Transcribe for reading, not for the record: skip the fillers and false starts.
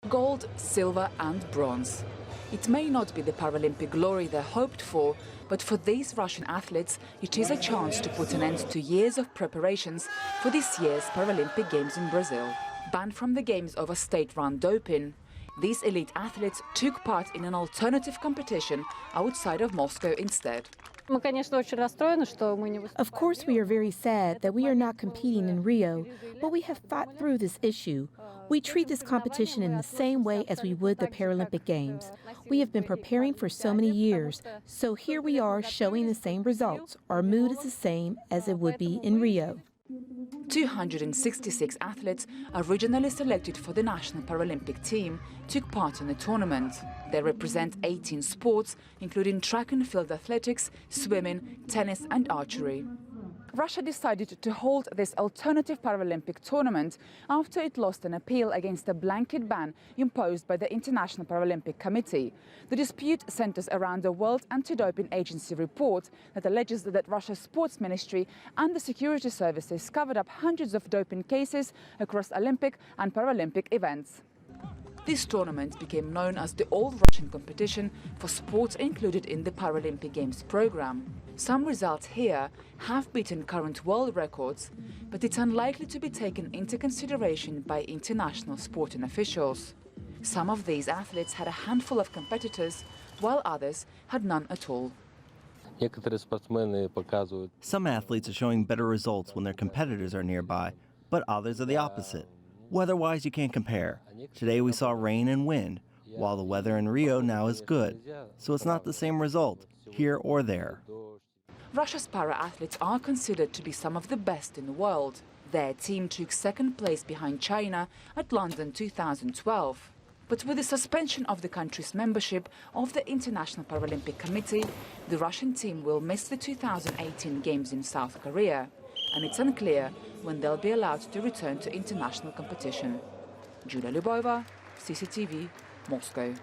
Gold, silver and bronze. It may not be the Paralympic glory they hoped for, but for these Russian athletes, it is a chance to put an end to years of preparations for this year's Paralympic Games in Brazil. Banned from the Games over state-run doping, these elite athletes took part in an alternative competition outside of Moscow instead. Of course, we are very sad that we are not competing in Rio, but we have fought through this issue. We treat this competition in the same way as we would the Paralympic Games. We have been preparing for so many years, so here we are showing the same results. Our mood is the same as it would be in Rio. 266 athletes, originally selected for the national Paralympic team, took part in the tournament. They represent 18 sports, including track and field athletics, swimming, tennis and archery. Russia decided to hold this alternative Paralympic tournament after it lost an appeal against a blanket ban imposed by the International Paralympic Committee. The dispute centers around the World Anti-Doping Agency report that alleges that Russia's sports ministry and the security services covered up hundreds of doping cases across Olympic and Paralympic events. This tournament became known as the All-Russian competition for sports included in the Paralympic Games program. Some results here have beaten current world records, but it's unlikely to be taken into consideration by international sporting officials. Some of these athletes had a handful of competitors, while others had none at all. Some athletes are showing better results when their competitors are nearby, but others are the opposite. Weather-wise, you can't compare. Today we saw rain and wind, while the weather in Rio now is good. So it's not the same result, here or there. Russia's para-athletes are considered to be some of the best in the world. Their team took second place behind China at London 2012. But with the suspension of the country's membership of the International Paralympic Committee, the Russian team will miss the 2018 Games in South Korea. And it's unclear when they'll be allowed to return to international competition. Lyubova, CCTV, Moscow.